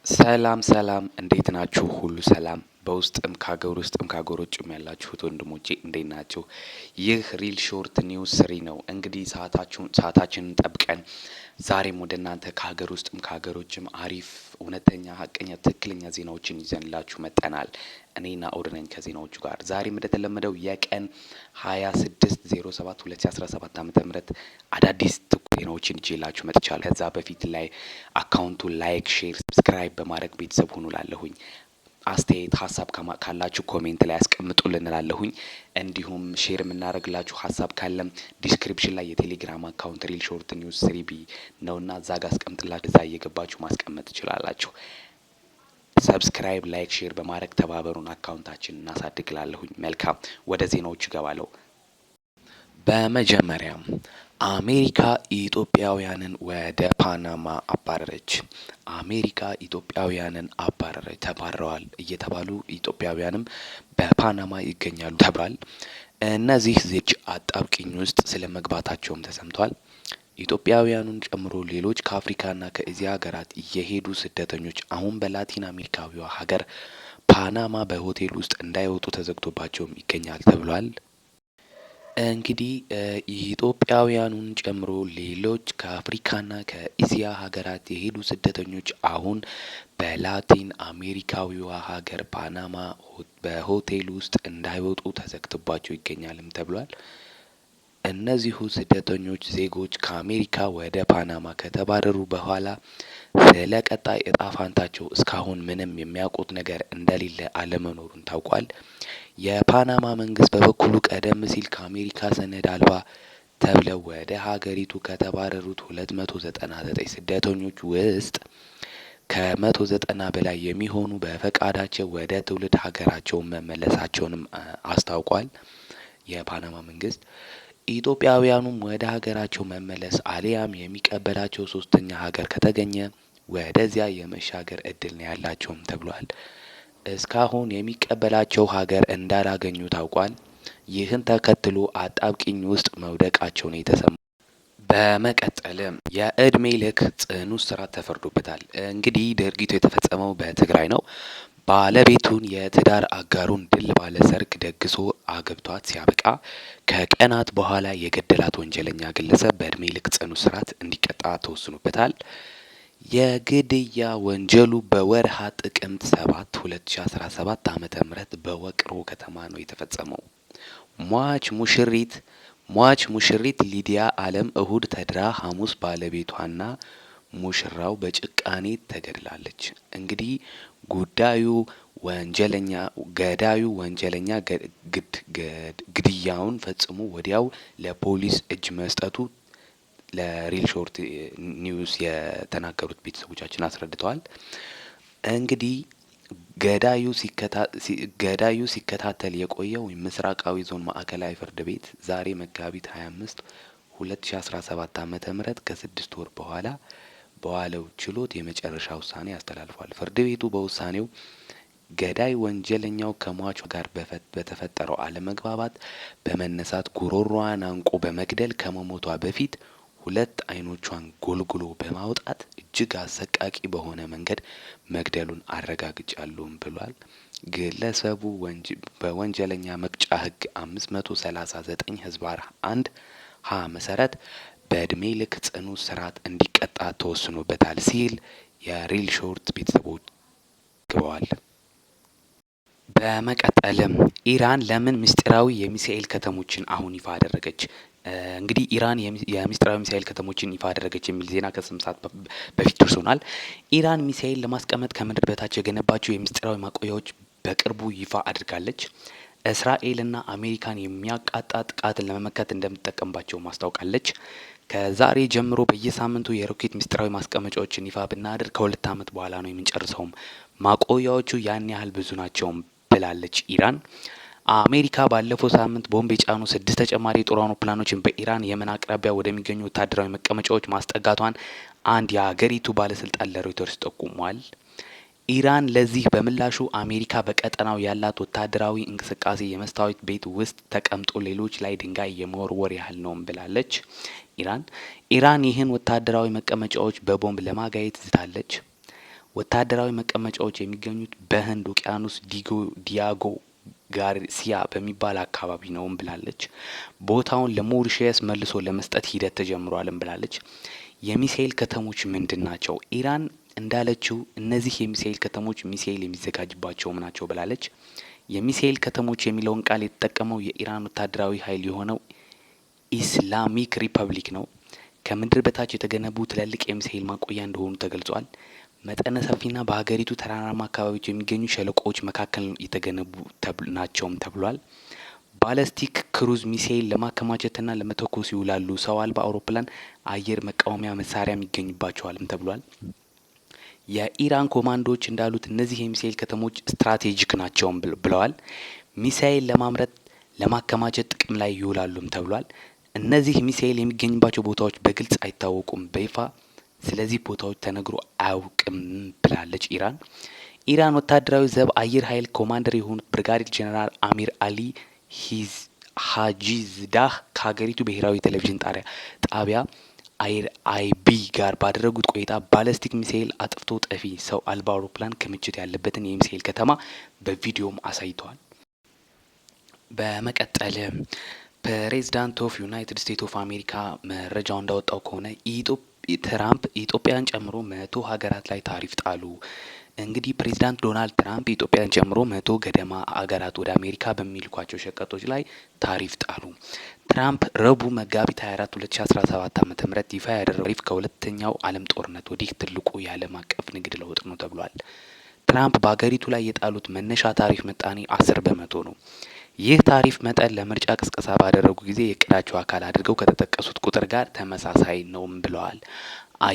ሰላም ሰላም እንዴት ናችሁ? ሁሉ ሰላም በውስጥም ከሀገር ውስጥም ከሀገር ውጭም ያላችሁት ወንድሞቼ እንዴት ናችሁ? ይህ ሪል ሾርት ኒውስ ስሪ ነው። እንግዲህ ሰዓታችንን ጠብቀን ዛሬም ወደ እናንተ ከሀገር ውስጥም ከሀገር ውጭም አሪፍ እውነተኛ ሀቀኛ ትክክለኛ ዜናዎችን ይዘንላችሁ መጠናል። እኔና ናኦድ ነኝ ከዜናዎቹ ጋር። ዛሬም እንደተለመደው የቀን 26/07/2017 ዓ.ም አዳዲስ ዜናዎችን ይዤላችሁ መጥቻለሁ። ከዛ በፊት ላይ አካውንቱን ላይክ፣ ሼር፣ ሰብስክራይብ በማድረግ ቤተሰብ ሁኑ ላለሁኝ። አስተያየት ሀሳብ ካላችሁ ኮሜንት ላይ ያስቀምጡልን እላለሁኝ። እንዲሁም ሼር የምናደርግላችሁ ሀሳብ ካለም ዲስክሪፕሽን ላይ የቴሌግራም አካውንት ሪል ሾርት ኒውስ ስሪ ቢ ነውና እዛ ጋር አስቀምጥላችሁ እዛ እየገባችሁ ማስቀመጥ ትችላላችሁ። ሰብስክራይብ ላይክ ሼር በማድረግ ተባበሩን፣ አካውንታችን እናሳድግላለሁኝ። መልካም ወደ ዜናዎቹ እገባለሁ። በመጀመሪያም አሜሪካ ኢትዮጵያውያንን ወደ ፓናማ አባረረች። አሜሪካ ኢትዮጵያውያንን አባረረች። ተባረዋል እየተባሉ ኢትዮጵያውያንም በፓናማ ይገኛሉ ተብሏል። እነዚህ ዜጎች አጣብቂኝ ውስጥ ስለ መግባታቸውም ተሰምቷል። ኢትዮጵያውያኑን ጨምሮ ሌሎች ከአፍሪካና ከእዚያ ሀገራት እየሄዱ ስደተኞች አሁን በላቲን አሜሪካዊዋ ሀገር ፓናማ በሆቴል ውስጥ እንዳይወጡ ተዘግቶባቸውም ይገኛል ተብሏል። እንግዲህ ኢትዮጵያውያኑን ጨምሮ ሌሎች ከአፍሪካና ከእስያ ሀገራት የሄዱ ስደተኞች አሁን በላቲን አሜሪካዊዋ ሀገር ፓናማ በሆቴል ውስጥ እንዳይወጡ ተዘግቶባቸው ይገኛልም ተብሏል። እነዚሁ ስደተኞች ዜጎች ከአሜሪካ ወደ ፓናማ ከተባረሩ በኋላ ስለ ቀጣይ እጣ ፋንታቸው እስካሁን ምንም የሚያውቁት ነገር እንደሌለ አለመኖሩን ታውቋል። የፓናማ መንግስት በበኩሉ ቀደም ሲል ከአሜሪካ ሰነድ አልባ ተብለው ወደ ሀገሪቱ ከተባረሩት 299 ስደተኞች ውስጥ ከ190 በላይ የሚሆኑ በፈቃዳቸው ወደ ትውልድ ሀገራቸው መመለሳቸውንም አስታውቋል። የፓናማ መንግስት ኢትዮጵያውያኑም ወደ ሀገራቸው መመለስ አሊያም የሚቀበላቸው ሶስተኛ ሀገር ከተገኘ ወደዚያ የመሻገር እድል ነው ያላቸውም ተብሏል። እስካሁን የሚቀበላቸው ሀገር እንዳላገኙ ታውቋል። ይህን ተከትሎ አጣብቂኝ ውስጥ መውደቃቸው ነው የተሰማው። በመቀጠልም የእድሜ ልክ ጽኑ እስራት ተፈርዶበታል። እንግዲህ ድርጊቱ የተፈጸመው በትግራይ ነው። ባለቤቱን የትዳር አጋሩን ድል ባለ ሰርግ ደግሶ አግብቷት ሲያበቃ ከቀናት በኋላ የገደላት ወንጀለኛ ግለሰብ በእድሜ ልክ ጽኑ እስራት እንዲቀጣ ተወስኖበታል። የግድያ ወንጀሉ በወርሃ ጥቅምት 7 2017 ዓ.ም በወቅሮ ከተማ ነው የተፈጸመው። ሟች ሙሽሪት ሊዲያ አለም እሁድ ተድራ ሐሙስ ባለቤቷና ሙሽራው በጭካኔ ተገድላለች። እንግዲህ ገዳዩ ወንጀለኛ ግድያውን ፈጽሞ ወዲያው ለፖሊስ እጅ መስጠቱ ለሪል ሾርት ኒውስ የተናገሩት ቤተሰቦቻችን አስረድተዋል። እንግዲህ ገዳዩ ሲከታተል የቆየው ምስራቃዊ ዞን ማዕከላዊ ፍርድ ቤት ዛሬ መጋቢት 25 2017 ዓ.ም ከ6 ወር በኋላ በዋለው ችሎት የመጨረሻ ውሳኔ አስተላልፏል። ፍርድ ቤቱ በውሳኔው ገዳይ ወንጀለኛው ከሟቿ ጋር በተፈጠረው አለመግባባት በመነሳት ጉሮሮዋን አንቆ በመግደል ከመሞቷ በፊት ሁለት አይኖቿን ጎልጉሎ በማውጣት እጅግ አሰቃቂ በሆነ መንገድ መግደሉን አረጋግጫለሁም ብሏል። ግለሰቡ በወንጀለኛ መቅጫ ሕግ 539 ህዝባር 1 ሀ መሰረት በእድሜ ልክ ጽኑ እስራት እንዲቀጣ ተወስኖበታል ሲል የሪል ሾርት ቤተሰቦች ግበዋል። በመቀጠልም ኢራን ለምን ምስጢራዊ የሚሳኤል ከተሞችን አሁን ይፋ አደረገች? እንግዲህ ኢራን የምስጢራዊ ሚሳኤል ከተሞችን ይፋ አደረገች የሚል ዜና ከስም ሰዓት በፊት ደርሶናል። ኢራን ሚሳኤል ለማስቀመጥ ከምድር በታች የገነባቸው የምስጢራዊ ማቆያዎች በቅርቡ ይፋ አድርጋለች። እስራኤልና አሜሪካን የሚያቃጣ ጥቃትን ለመመከት እንደምትጠቀምባቸው ማስታወቃለች። ከዛሬ ጀምሮ በየሳምንቱ የሮኬት ምስጢራዊ ማስቀመጫዎችን ይፋ ብናደርግ ከ2 ዓመት በኋላ ነው የምንጨርሰውም። ማቆያዎቹ ያን ያህል ብዙ ናቸውም ብላለች ኢራን። አሜሪካ ባለፈው ሳምንት ቦምብ የጫኑ 6 ተጨማሪ የጦር አውሮፕላኖችን በኢራን የመን አቅራቢያ ወደሚገኙ ወታደራዊ መቀመጫዎች ማስጠጋቷን አንድ የሀገሪቱ ባለስልጣን ለሮይተርስ ጠቁሟል። ኢራን ለዚህ በምላሹ አሜሪካ በቀጠናው ያላት ወታደራዊ እንቅስቃሴ የመስታወት ቤት ውስጥ ተቀምጦ ሌሎች ላይ ድንጋይ የመወርወር ያህል ነውም ብላለች። ኢራን ይህን ወታደራዊ መቀመጫዎች በቦምብ ለማጋየት ዝታለች። ወታደራዊ መቀመጫዎች የሚገኙት በህንድ ውቅያኖስ ዲያጎ ጋርሲያ በሚባል አካባቢ ነውም ብላለች። ቦታውን ለሞሪሸስ መልሶ ለመስጠት ሂደት ተጀምሯልም ብላለች። የሚሳኤል ከተሞች ምንድን ናቸው? ኢራን እንዳለችው እነዚህ የሚሳኤል ከተሞች ሚሳኤል የሚዘጋጅባቸውም ናቸው ብላለች። የሚሳኤል ከተሞች የሚለውን ቃል የተጠቀመው የኢራን ወታደራዊ ኃይል የሆነው ኢስላሚክ ሪፐብሊክ ነው። ከምድር በታች የተገነቡ ትላልቅ የሚሳኤል ማቆያ እንደሆኑ ተገልጿል። መጠነ ሰፊና በሀገሪቱ ተራራማ አካባቢዎች የሚገኙ ሸለቆዎች መካከል የተገነቡ ናቸውም ተብሏል። ባለስቲክ ክሩዝ ሚሳኤል ለማከማቸትና ለመተኮስ ይውላሉ። ሰው አልባ አውሮፕላን አየር መቃወሚያ መሳሪያም ይገኝባቸዋልም ተብሏል። የኢራን ኮማንዶዎች እንዳሉት እነዚህ የሚሳኤል ከተሞች ስትራቴጂክ ናቸውም ብለዋል። ሚሳኤል ለማምረት ለማከማቸት ጥቅም ላይ ይውላሉም ተብሏል። እነዚህ ሚሳኤል የሚገኝባቸው ቦታዎች በግልጽ አይታወቁም በይፋ ስለዚህ ቦታዎች ተነግሮ አያውቅም ብላለች ኢራን። ኢራን ወታደራዊ ዘብ አየር ኃይል ኮማንደር የሆኑት ብርጋዴር ጄኔራል አሚር አሊ ሀጂዝዳህ ከሀገሪቱ ብሔራዊ ቴሌቪዥን ጣቢያ አይቢ ጋር ባደረጉት ቆይታ ባለስቲክ ሚሳኤል አጥፍቶ ጠፊ ሰው አልባ አውሮፕላን ክምችት ያለበትን የሚሳኤል ከተማ በቪዲዮም አሳይተዋል። በመቀጠል ፕሬዚዳንት ኦፍ ዩናይትድ ስቴትስ ኦፍ አሜሪካ መረጃው እንዳወጣው ከሆነ ትራምፕ ኢትዮጵያን ጨምሮ 100 ሀገራት ላይ ታሪፍ ጣሉ። እንግዲህ ፕሬዚዳንት ዶናልድ ትራምፕ ኢትዮጵያን ጨምሮ 100 ገደማ ሀገራት ወደ አሜሪካ በሚልኳቸው ሸቀጦች ላይ ታሪፍ ጣሉ። ትራምፕ ረቡዕ መጋቢት 24 2017 ዓ.ም ይፋ ያደረገው ታሪፍ ከሁለተኛው ዓለም ጦርነት ወዲህ ትልቁ የዓለም አቀፍ ንግድ ለውጥ ነው ተብሏል። ትራምፕ በሀገሪቱ ላይ የጣሉት መነሻ ታሪፍ ምጣኔ 10 በመቶ ነው። ይህ ታሪፍ መጠን ለምርጫ ቅስቀሳ ባደረጉ ጊዜ የእቅዳቸው አካል አድርገው ከተጠቀሱት ቁጥር ጋር ተመሳሳይ ነውም ብለዋል።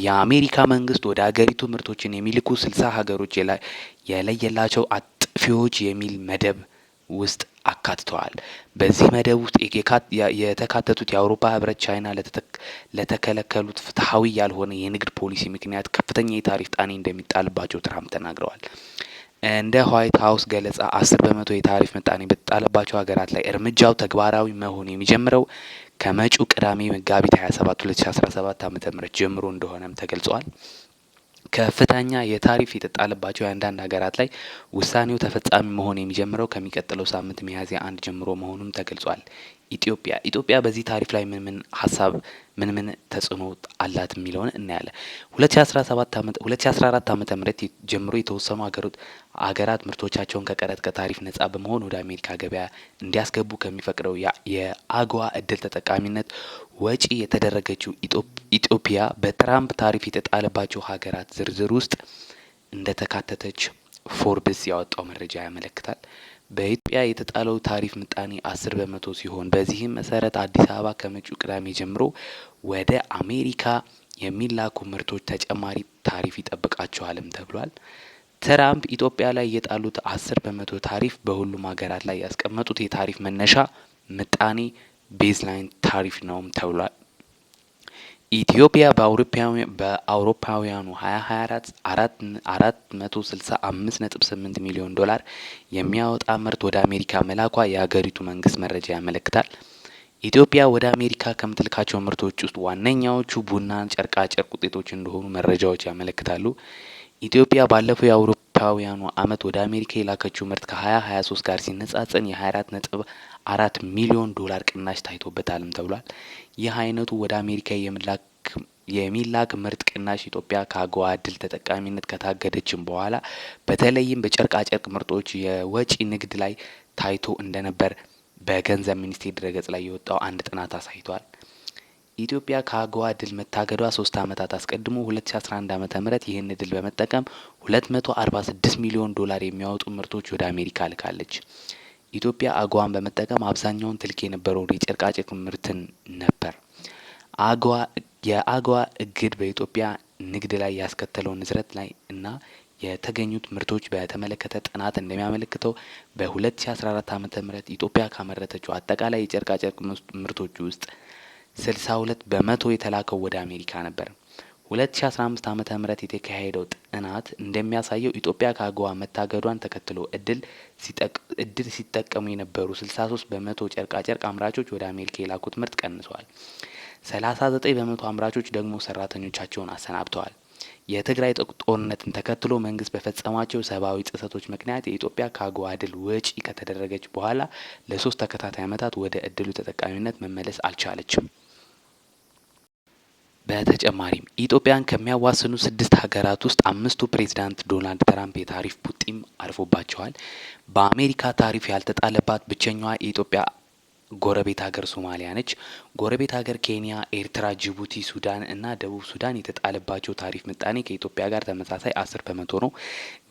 የአሜሪካ መንግስት ወደ ሀገሪቱ ምርቶችን የሚልኩ 60 ሀገሮች የለየላቸው አጥፊዎች የሚል መደብ ውስጥ አካትተዋል። በዚህ መደብ ውስጥ የተካተቱት የአውሮፓ ህብረት፣ ቻይና ለተከለከሉት ፍትሐዊ ያልሆነ የንግድ ፖሊሲ ምክንያት ከፍተኛ የታሪፍ ጣኔ እንደሚጣልባቸው ትራምፕ ተናግረዋል። እንደ ዋይት ሀውስ ገለጻ 10 በመቶ የታሪፍ ምጣኔ በተጣለባቸው ሀገራት ላይ እርምጃው ተግባራዊ መሆን የሚጀምረው ከመጪው ቅዳሜ መጋቢት 27 2017 ዓ.ም ጀምሮ እንደሆነም ተገልጿል። ከፍተኛ የታሪፍ የተጣለባቸው የአንዳንድ ሀገራት ላይ ውሳኔው ተፈጻሚ መሆን የሚጀምረው ከሚቀጥለው ሳምንት ሚያዝያ 1 ጀምሮ መሆኑም ተገልጿል። ኢትዮጵያ በዚህ ታሪፍ ላይ ምን ምን ተጽዕኖ አላት የሚለውን እናያለን። 2014 ዓመተ ምህረት ጀምሮ የተወሰኑ አገራት ምርቶቻቸውን ከቀረጥ ከታሪፍ ነጻ በመሆን ወደ አሜሪካ ገበያ እንዲያስገቡ ከሚፈቅደው የአግዋ እድል ተጠቃሚነት ወጪ የተደረገችው ኢትዮጵያ በትራምፕ ታሪፍ የተጣለባቸው ሀገራት ዝርዝር ውስጥ እንደተካተተች ፎርብስ ያወጣው መረጃ ያመለክታል። በኢትዮጵያ የተጣለው ታሪፍ ምጣኔ 10 በመቶ ሲሆን በዚህም መሰረት አዲስ አበባ ከመጪው ቅዳሜ ጀምሮ ወደ አሜሪካ የሚላኩ ምርቶች ተጨማሪ ታሪፍ ይጠብቃቸዋልም ተብሏል። ትራምፕ ኢትዮጵያ ላይ የጣሉት 10 በመቶ ታሪፍ በሁሉም ሀገራት ላይ ያስቀመጡት የታሪፍ መነሻ ምጣኔ ቤዝላይን ታሪፍ ነውም ተብሏል። ኢትዮጵያ በአውሮፓውያኑ 2024 465.8 ሚሊዮን ዶላር የሚያወጣ ምርት ወደ አሜሪካ መላኳ የሀገሪቱ መንግስት መረጃ ያመለክታል። ኢትዮጵያ ወደ አሜሪካ ከምትልካቸው ምርቶች ውስጥ ዋነኛዎቹ ቡናን፣ ጨርቃ ጨርቅ ውጤቶች እንደሆኑ መረጃዎች ያመለክታሉ። ኢትዮጵያ ባለፈው የአውሮፓውያኑ አመት ወደ አሜሪካ የላከችው ምርት ከ2023 ጋር ሲነጻጸን የ24.4 ሚሊዮን ዶላር ቅናሽ ታይቶበታልም ተብሏል። ይህ አይነቱ ወደ አሜሪካ የሚላክ ምርት ቅናሽ ኢትዮጵያ ከአጎዋ እድል ተጠቃሚነት ከታገደችም በኋላ በተለይም በጨርቃ ጨርቅ ምርቶች የወጪ ንግድ ላይ ታይቶ እንደነበር በገንዘብ ሚኒስቴር ድረገጽ ላይ የወጣው አንድ ጥናት አሳይቷል። ኢትዮጵያ ከአጎዋ እድል መታገዷ 3 አመታት አስቀድሞ 2011 ዓመተ ምህረት ይህን እድል በመጠቀም 246 ሚሊዮን ዶላር የሚያወጡ ምርቶች ወደ አሜሪካ ልካለች። ኢትዮጵያ አጎዋን በመጠቀም አብዛኛውን ትልክ የነበረውን የጨርቃ ጨርቅ ምርትን ነበር። የአጎዋ እግድ በኢትዮጵያ ንግድ ላይ ያስከተለው ንዝረት ላይ እና የተገኙት ምርቶች በተመለከተ ጥናት እንደሚያመለክተው በ2014 ዓመተ ምህረት ኢትዮጵያ ካመረተችው አጠቃላይ የጨርቃ ጨርቅ ምርቶች ውስጥ 62 በመቶ የተላከው ወደ አሜሪካ ነበር። 2015 ዓመተ ምህረት የተካሄደው ጥናት እንደሚያሳየው ኢትዮጵያ ከአጎዋ መታገዷን ተከትሎ እድል ሲጠቀሙ የነበሩ 63 በመቶ ጨርቃ ጨርቅ አምራቾች ወደ አሜሪካ የላኩት ምርት ቀንሷል። 39 በመቶ አምራቾች ደግሞ ሰራተኞቻቸውን አሰናብተዋል። የትግራይ ጦርነትን ተከትሎ መንግስት በፈጸማቸው ሰብአዊ ጥሰቶች ምክንያት የኢትዮጵያ ከአጎዋ ድል ውጪ ከተደረገች በኋላ ለ3 ተከታታይ ዓመታት ወደ እድሉ ተጠቃሚነት መመለስ አልቻለችም። በተጨማሪም ኢትዮጵያን ከሚያዋስኑ 6 ሀገራት ውስጥ 5ቱ ፕሬዝዳንት ዶናልድ ትራምፕ የታሪፍ ቡጢም አርፎባቸዋል። በአሜሪካ ታሪፍ ያልተጣለባት ብቸኛዋ የኢትዮጵያ ጎረቤት ሀገር ሶማሊያ ነች። ጎረቤት ሀገር ኬንያ፣ ኤርትራ፣ ጅቡቲ፣ ሱዳን እና ደቡብ ሱዳን የተጣለባቸው ታሪፍ ምጣኔ ከኢትዮጵያ ጋር ተመሳሳይ 10 በመቶ ነው።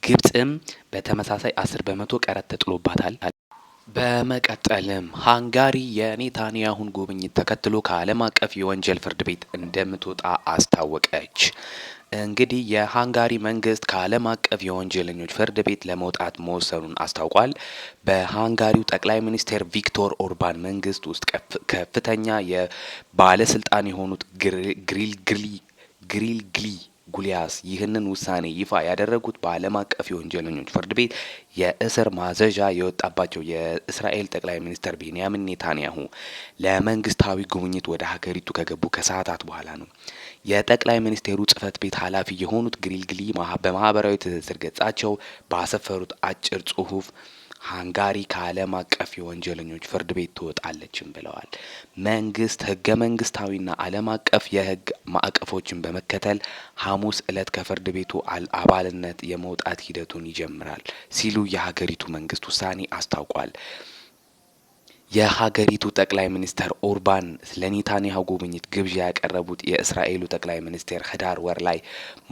ግብጽም በተመሳሳይ 10 በመቶ ቀረጥ ተጥሎባታል። በመቀጠልም ሃንጋሪ የኔታንያሁን ጉብኝት ተከትሎ ከዓለም አቀፍ የወንጀል ፍርድ ቤት እንደምትወጣ አስታወቀች። እንግዲህ የሃንጋሪ መንግስት ከዓለም አቀፍ የወንጀለኞች ፍርድ ቤት ለመውጣት መወሰኑን አስታውቋል። በሃንጋሪው ጠቅላይ ሚኒስትር ቪክቶር ኦርባን መንግስት ውስጥ ከፍተኛ የባለስልጣን የሆኑት ግሪልግሊ ጉሊያስ ይህንን ውሳኔ ይፋ ያደረጉት በዓለም አቀፍ የወንጀለኞች ፍርድ ቤት የእስር ማዘዣ የወጣባቸው የእስራኤል ጠቅላይ ሚኒስትር ቤንያሚን ኔታንያሁ ለመንግስታዊ ጉብኝት ወደ ሀገሪቱ ከገቡ ከሰዓታት በኋላ ነው። የጠቅላይ ሚኒስቴሩ ጽህፈት ቤት ኃላፊ የሆኑት ግሪልግሊ በማህበራዊ ትስስር ገጻቸው ባሰፈሩት አጭር ጽሁፍ ሃንጋሪ ከዓለም አቀፍ የወንጀለኞች ፍርድ ቤት ትወጣለችም ብለዋል። መንግስት ህገ መንግስታዊና ዓለም አቀፍ የህግ ማዕቀፎችን በመከተል ሐሙስ እለት ከፍርድ ቤቱ አባልነት የመውጣት ሂደቱን ይጀምራል ሲሉ የሀገሪቱ መንግስት ውሳኔ አስታውቋል። የሀገሪቱ ጠቅላይ ሚኒስትር ኦርባን ለኔታንያሁ ጉብኝት ግብዣ ያቀረቡት የእስራኤሉ ጠቅላይ ሚኒስትር ህዳር ወር ላይ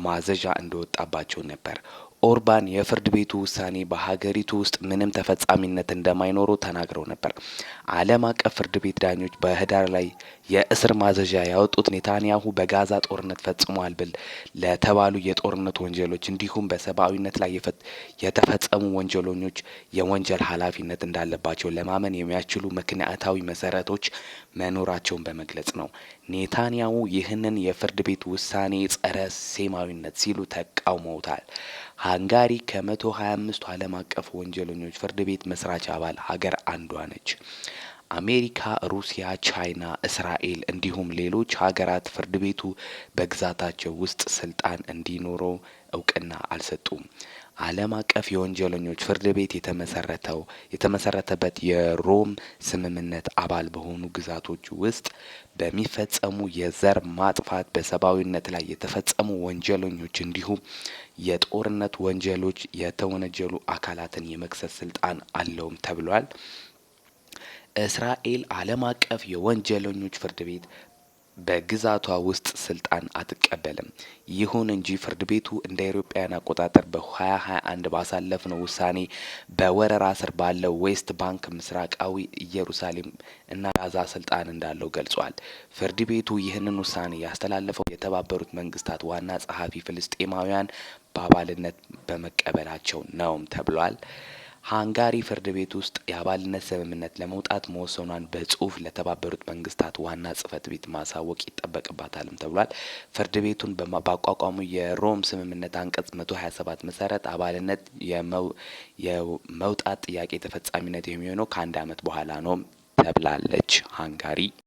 ማዘዣ እንደወጣባቸው ነበር። ኦርባን የፍርድ ቤቱ ውሳኔ በሀገሪቱ ውስጥ ምንም ተፈጻሚነት እንደማይኖረው ተናግረው ነበር። ዓለም አቀፍ ፍርድ ቤት ዳኞች በህዳር ላይ የእስር ማዘዣ ያወጡት ኔታንያሁ በጋዛ ጦርነት ፈጽሟል ለተባሉ የጦርነት ወንጀሎች እንዲሁም በሰብአዊነት ላይ የተፈጸሙ ወንጀለኞች የወንጀል ኃላፊነት እንዳለባቸው ለማመን የሚያስችሉ ምክንያታዊ መሰረቶች መኖራቸውን በመግለጽ ነው። ኔታንያሁ ይህንን የፍርድ ቤት ውሳኔ ጸረ ሴማዊነት ሲሉ ተቃውመውታል። ሃንጋሪ ከ125ቱ ዓለም አቀፍ ወንጀለኞች ፍርድ ቤት መስራች አባል ሀገር አንዷ ነች። አሜሪካ፣ ሩሲያ፣ ቻይና፣ እስራኤል እንዲሁም ሌሎች ሀገራት ፍርድ ቤቱ በግዛታቸው ውስጥ ስልጣን እንዲኖረው እውቅና አልሰጡም። ዓለም አቀፍ የወንጀለኞች ፍርድ ቤት የተመሰረተበት የሮም ስምምነት አባል በሆኑ ግዛቶች ውስጥ በሚፈጸሙ የዘር ማጥፋት፣ በሰብአዊነት ላይ የተፈጸሙ ወንጀለኞች እንዲሁም የጦርነት ወንጀሎች የተወነጀሉ አካላትን የመክሰስ ስልጣን አለውም ተብሏል። እስራኤል ዓለም አቀፍ የወንጀለኞች ፍርድ ቤት በግዛቷ ውስጥ ስልጣን አትቀበልም። ይሁን እንጂ ፍርድ ቤቱ እንደ አውሮፓውያን አቆጣጠር በ2021 ባሳለፍነው ውሳኔ በወረራ ስር ባለው ዌስት ባንክ፣ ምስራቃዊ ኢየሩሳሌም እና ጋዛ ስልጣን እንዳለው ገልጿል። ፍርድ ቤቱ ይህንን ውሳኔ ያስተላለፈው የተባበሩት መንግስታት ዋና ጸሐፊ ፍልስጤማውያን በአባልነት በመቀበላቸው ነውም ተብሏል። ሃንጋሪ ፍርድ ቤት ውስጥ የአባልነት ስምምነት ለመውጣት መወሰኗን በጽሁፍ ለተባበሩት መንግስታት ዋና ጽህፈት ቤት ማሳወቅ ይጠበቅባታልም ተብሏል። ፍርድ ቤቱን ባቋቋሙ የሮም ስምምነት አንቀጽ 127 መሰረት አባልነት የመውጣት ጥያቄ ተፈጻሚነት የሚሆነው ከ1 አመት በኋላ ነው ተብላለች ሃንጋሪ።